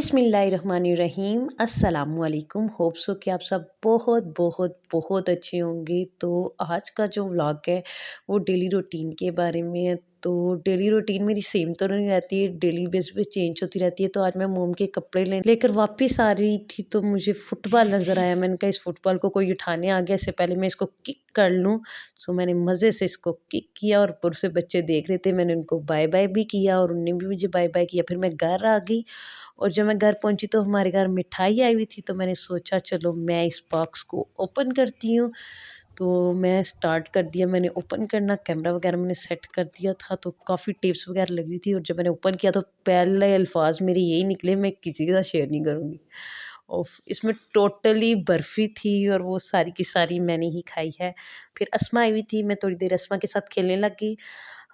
बिस्मिल्लाहिर्रहमानिर्रहीम अस्सलामुअलैकुम। Hope so कि आप सब बहुत बहुत बहुत अच्छे होंगे। तो आज का जो व्लॉग है वो डेली रूटीन के बारे में है। तो डेली रूटीन मेरी सेम तो नहीं रहती है, डेली बेस पे चेंज होती रहती है। तो आज मैं मोम के कपड़े लेकर वापस आ रही थी तो मुझे फुटबॉल नज़र आया। मैंने कहा इस फुटबॉल को कोई उठाने आ गया, इससे पहले मैं इसको किक कर लूँ। सो मैंने मज़े से इसको किक किया और ऊपर से बच्चे देख रहे थे। मैंने उनको बाय बाय भी किया और उनने भी मुझे बाय बाय किया। फिर मैं घर आ गई और जब मैं घर पहुंची तो हमारे घर मिठाई आई हुई थी। तो मैंने सोचा चलो मैं इस बॉक्स को ओपन करती हूँ। तो मैं स्टार्ट कर दिया, मैंने ओपन करना, कैमरा वगैरह मैंने सेट कर दिया था। तो काफ़ी टिप्स वगैरह लगी हुई थी और जब मैंने ओपन किया तो पहले अल्फाज मेरे यही निकले, मैं किसी के साथ शेयर नहीं करूँगी। और इसमें टोटली बर्फ़ी थी और वो सारी की सारी मैंने ही खाई है। फिर अस्मा आई हुई थी, मैं थोड़ी देर अस्मा के साथ खेलने लगी।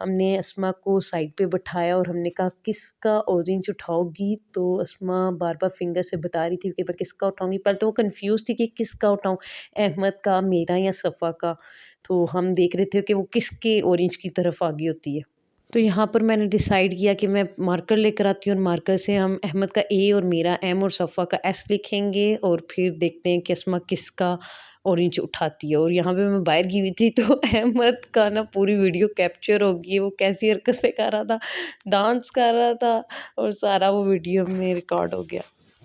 हमने अस्मा को साइड पे बिठाया और हमने कहा किसका ऑरेंज उठाओगी? तो अस्मा बार-बार फिंगर से बता रही थी कि मैं किसका उठाऊँगी। पहले तो वो कन्फ्यूज़ थी कि किसका उठाऊँ, अहमद का, मेरा या सफ़ा का। तो हम देख रहे थे कि वो किसके ऑरेंज की तरफ आगे होती है। तो यहाँ पर मैंने डिसाइड किया कि मैं मार्कर लेकर आती हूँ और मार्कर से हम अहमद का ए और मेरा एम और सफ़ा का एस लिखेंगे और फिर देखते हैं कि अस्मा किसका ऑरेंज उठाती है। और यहाँ पे मैं बाहर गई हुई थी तो अहमद का ना पूरी वीडियो कैप्चर हो गई है। वो कैसी हरकतें कर रहा था, डांस कर रहा था और सारा वो वीडियो में रिकॉर्ड हो गया।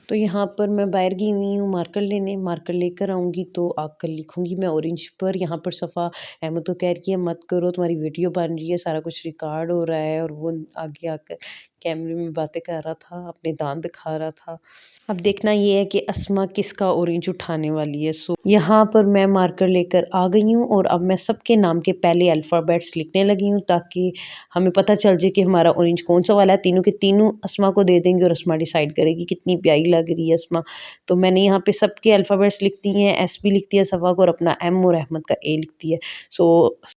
तो यहाँ पर मैं बाहर गई हुई हूँ मार्कर लेने, मार्कर लेकर आऊँगी तो आकर लिखूँगी मैं ऑरेंज पर। यहाँ पर सफ़ा अहमद तो कह रही है मत करो, तुम्हारी वीडियो बन रही है, सारा कुछ रिकॉर्ड हो रहा है। और वो आगे आकर कैमरे में बातें कर रहा था, अपने दांत दिखा रहा था। अब देखना ये है कि अस्मा किसका ऑरेंज उठाने वाली है। सो यहाँ पर मैं मार्कर लेकर आ गई हूँ और अब मैं सबके नाम के पहले अल्फ़ाबेट्स लिखने लगी हूँ ताकि हमें पता चल जाए कि हमारा ऑरेंज कौन सा वाला है। तीनों के तीनों अस्मा को दे देंगे और अस्मा डिसाइड करेगी कितनी प्यारी लग रही है अस्मा। तो मैंने यहाँ पे सबके अल्फ़ाबेट्स लिख दिए हैं, एस भी लिख दिया सफ़ा को और अपना एम और अहमद का ए लिख दिया। सो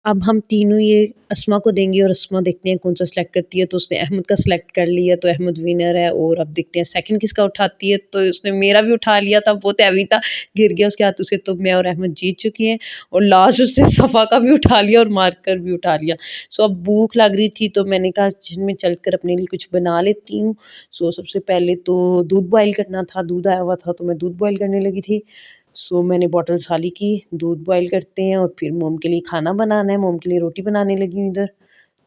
अब हम तीनों ये अस्मा को देंगे और अस्मा देखते हैं कौन सा सिलेक्ट करती है। तो उसने अहमद का सिलेक्ट कर लिया तो अहमद विनर है। और अब देखते हैं सेकंड किसका उठाती है। तो उसने मेरा भी उठा लिया था, बहुत हैवी था, गिर गया उसके हाथों से। तो मैं और अहमद जीत चुके हैं और लास्ट उसने सफ़ा का भी उठा लिया और मार्कर भी उठा लिया। सो अब भूख लग रही थी तो मैंने कहा किचन में चलकर अपने लिए कुछ बना लेती हूँ। सो सबसे पहले तो दूध बॉयल करना था, दूध आया हुआ था तो मैं दूध बॉयल करने लगी थी। सो मैंने बॉटल खाली की, दूध बॉयल करते हैं और फिर मोम के लिए खाना बनाना है, मोम के लिए रोटी बनाने लगी हूँ इधर।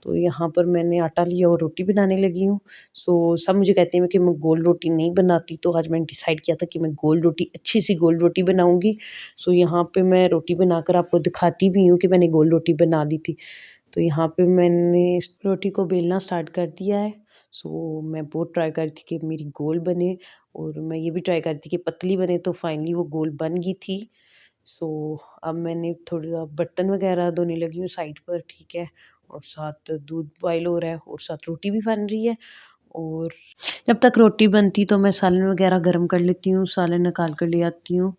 तो यहाँ पर मैंने आटा लिया और रोटी बनाने लगी हूँ। सो सब मुझे कहते हैं कि मैं गोल रोटी नहीं बनाती, तो आज मैंने डिसाइड किया था कि मैं गोल रोटी, अच्छी सी गोल रोटी बनाऊँगी। सो यहाँ पे मैं रोटी बनाकर आपको दिखाती भी हूँ कि मैंने गोल रोटी बना ली थी। तो यहाँ पे मैंने इस रोटी को बेलना स्टार्ट कर दिया है। सो मैं बहुत ट्राई कर रही थी कि मेरी गोल बने और मैं ये भी ट्राई कर रही थी कि पतली बने, तो फाइनली वो गोल बन गई थी। सो अब मैंने थोड़ा बर्तन वगैरह धोने लगी हूँ साइड पर, ठीक है। और साथ दूध बॉयल हो रहा है और साथ रोटी भी बन रही है। और जब तक रोटी बनती तो मैं सालन वगैरह गर्म कर लेती हूँ, सालन निकाल कर ले आती हूँ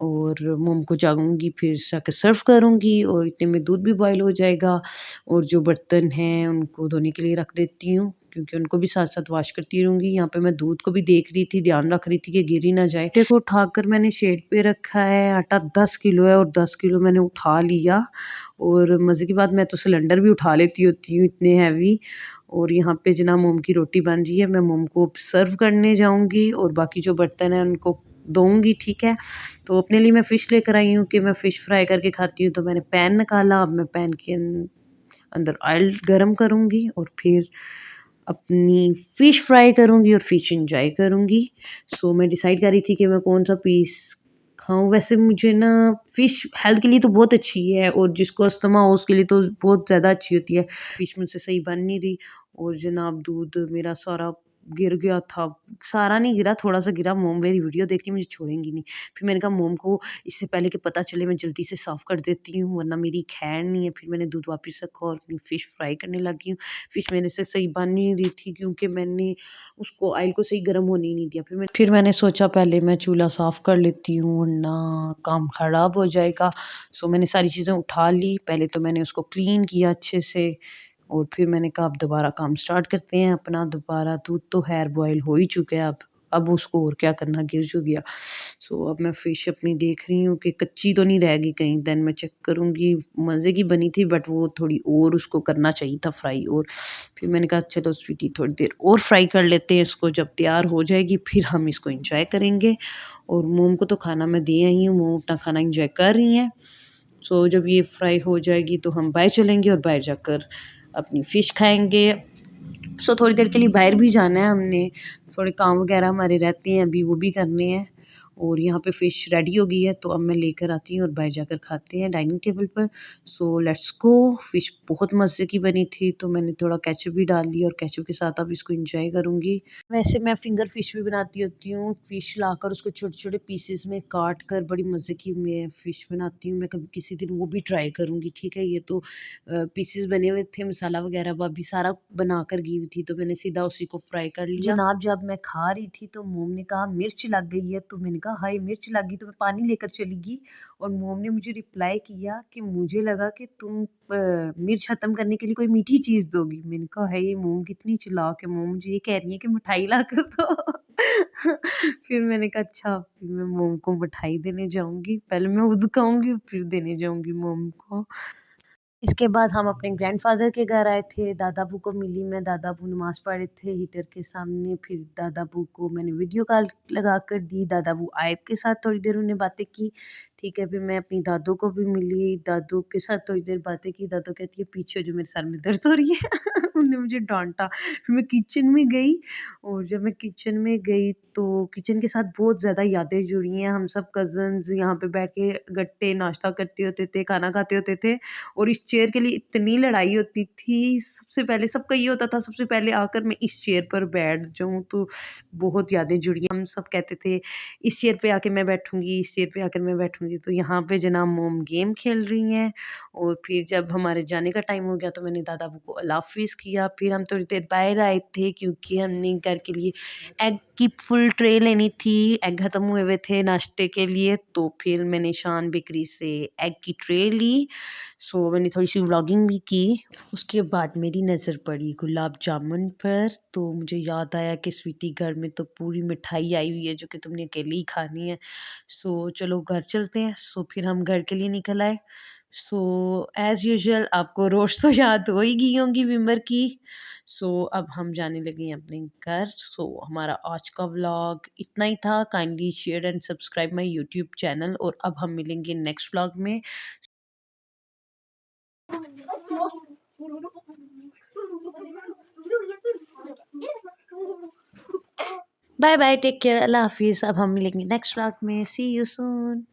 और मोम को जागूँगी, फिर जाके सर्व करूँगी और इतने में दूध भी बॉयल हो जाएगा। और जो बर्तन हैं उनको धोने के लिए रख देती हूँ क्योंकि उनको भी साथ-साथ वॉश करती रहूँगी। यहाँ पे मैं दूध को भी देख रही थी, ध्यान रख रही थी कि गिर ही ना जाए। आटे को उठाकर मैंने शेड पे रखा है, आटा 10 किलो है और 10 किलो मैंने उठा लिया। और मज़े की बात, मैं तो सिलेंडर भी उठा लेती होती हूँ इतने हैवी। और यहाँ पे जना मोम की रोटी बन रही है, मैं मोम को सर्व करने जाऊँगी और बाकी जो बर्तन हैं उनको धोऊँगी, ठीक है। तो अपने लिए मैं फ़िश लेकर आई हूँ कि मैं फ़िश फ्राई करके खाती हूँ। तो मैंने पैन निकाला, अब मैं पैन के अंदर ऑयल गरम करूँगी और फिर अपनी फ़िश फ्राई करूँगी और फ़िश एन्जॉय करूँगी। सो मैं डिसाइड कर रही थी कि मैं कौन-सा पीस खाऊँ। वैसे मुझे ना फ़िश हेल्थ के लिए तो बहुत अच्छी है और जिसको अस्थमा हो उसके लिए तो बहुत ज़्यादा अच्छी होती है। फ़िश मुझसे सही बन नहीं रही और जनाब दूध मेरा सारा गिर गया था। सारा नहीं गिरा, थोड़ा-सा गिरा। मोम मेरी वीडियो देखती मुझे छोड़ेंगी नहीं। फिर मैंने कहा मोम को इससे पहले कि पता चले मैं जल्दी से साफ़ कर देती हूँ वरना मेरी खैर नहीं है। फिर मैंने दूध वापस रखा और अपनी फ़िश फ्राई करने लगी हूँ। फ़िश मेरे से सही बन नहीं रही थी क्योंकि मैंने उसको ऑयल को सही गर्म होने ही नहीं दिया। फिर मैंने सोचा पहले मैं चूल्हा साफ़ कर लेती हूँ वरना काम ख़राब हो जाएगा। सो मैंने सारी चीज़ें उठा ली। पहले तो मैंने उसको क्लीन किया अच्छे से और फिर मैंने कहा अब दोबारा काम स्टार्ट करते हैं अपना। दोबारा दूध तो ख़ैर बॉयल हो ही चुका है अब। अब उसको और क्या करना, गिर जो गया। सो अब मैं फ़िश अपनी देख रही हूँ कि कच्ची तो नहीं रहेगी कहीं, देन मैं चेक करूँगी। मज़े की बनी थी बट वो थोड़ी और उसको करना चाहिए था फ्राई और। फिर मैंने कहा चलो स्वीटी थोड़ी देर और फ्राई कर लेते हैं इसको, जब तैयार हो जाएगी फिर हम इसको एंजॉय करेंगे। और मोम को तो खाना मैं दे आई हूँ, मोम अपना खाना एंजॉय कर रही हैं। सो जब ये फ्राई हो जाएगी तो हम बाहर चलेंगे और बाहर जाकर अपनी फ़िश खाएँगे। सो थोड़ी देर के लिए बाहर भी जाना है हमने, थोड़े काम वगैरह हमारे रहते हैं अभी वो भी करने हैं। और यहाँ पे फ़िश रेडी हो गई है तो अब मैं लेकर आती हूँ और बाहर जाकर खाते हैं डाइनिंग टेबल पर। So let's go. फ़िश बहुत मज़े की बनी थी तो मैंने थोड़ा केचअप भी डाल लिया और केचअप के साथ अब इसको एंजॉय करूँगी। वैसे मैं फिंगर फ़िश भी बनाती होती हूँ, फ़िश लाकर उसको छोटे-छोटे पीसेस में काट कर बड़ी मज़े की मैं फ़िश बनाती हूँ। मैं कभी किसी दिन वो भी ट्राई करूँगी, ठीक है? ये तो पीसेस बने हुए थे, मसाला वगैरह भाभी सारा बनाकर गई हुई थी तो मैंने सीधा उसी को फ्राई कर लिया। जनाब जब मैं खा रही थी तो मोम ने कहा मिर्च लग गई है, तो मैंने कहा हाय मिर्च लग गई, तो मैं पानी लेकर चली गई और मोम ने मुझे रिप्लाई किया कि मुझे लगा कि तुम मिर्च ख़त्म करने के लिए कोई मीठी चीज़ दोगी। मैंने कहा है ये मोम कितनी चालाक है, मोम मुझे ये कह रही है कि मिठाई लाकर दो। फिर मैंने कहा अच्छा फिर मैं मोम को मिठाई देने जाऊँगी, पहले मैं खुद खाऊँगी फिर देने जाऊँगी मोम को। इसके बाद हम अपने ग्रैंडफ़ादर के घर आए थे, दादाबू को मिली मैं, दादाबू नमाज़ पढ़ रहे थे हीटर के सामने, फिर दादाबू को मैंने वीडियो कॉल लगा कर दी, दादाबू आयत के साथ थोड़ी देर उन्होंने बातें की, ठीक है। फिर मैं अपनी दादू को भी मिली, दादू के साथ थोड़ी देर बातें की, दादू कहती है पीछे हो जो मेरे सर में दर्द हो रही है। उन्होंने मुझे डाँटा, फिर मैं किचन में गई और जब मैं किचन में गई तो किचन के साथ बहुत ज़्यादा यादें जुड़ी हैं, हम सब कज़िन्स यहाँ पे बैठ के इकट्ठे नाश्ता करते होते थे, खाना खाते होते थे। और इस चेयर के लिए इतनी लड़ाई होती थी, सबसे पहले सबका ये होता था सबसे पहले आकर मैं इस चेयर पर बैठ जाऊँ, तो बहुत यादें जुड़ी हैं। हम सब कहते थे इस चेयर पे आके मैं बैठूँगी, इस चेयर पे आकर मैं बैठूँगी, तो यहाँ पे जनाब मोम गेम खेल रही हैं। और फिर जब हमारे जाने का टाइम हो गया तो मैंने दादाबू को अल्लाह हाफ़िज़ किया, फिर हम थोड़ी देर बाहर आए थे क्योंकि हमने घर के लिए एग की फुल ट्रे लेनी थी, एग ख़त्म हुए हुए थे नाश्ते के लिए, तो फिर मैंने शान बेकरी से एग की ट्रे ली। सो मैंने थोड़ी-सी व्लॉगिंग भी की। उसके बाद मेरी नज़र पड़ी गुलाब जामुन पर, तो मुझे याद आया कि स्वीटी घर में तो पूरी मिठाई आई हुई है जो कि तुमने अकेले ही खानी है। सो चलो घर चलते हैं। सो फिर हम घर के लिए निकल आए। सो एज़ यूजुअल आपको रोज़ तो याद हो ही गई होंगी विमर की। सो अब हम जाने लगे हैं अपने घर। सो हमारा आज का व्लॉग इतना ही था। Kindly share and subscribe my YouTube channel और अब हम मिलेंगे नेक्स्ट व्लॉग में। बाय बाय, टेक केयर, अल्लाह हाफ़िज़। अब हम मिलेंगे नेक्स्ट व्लॉग में। सी यू सून।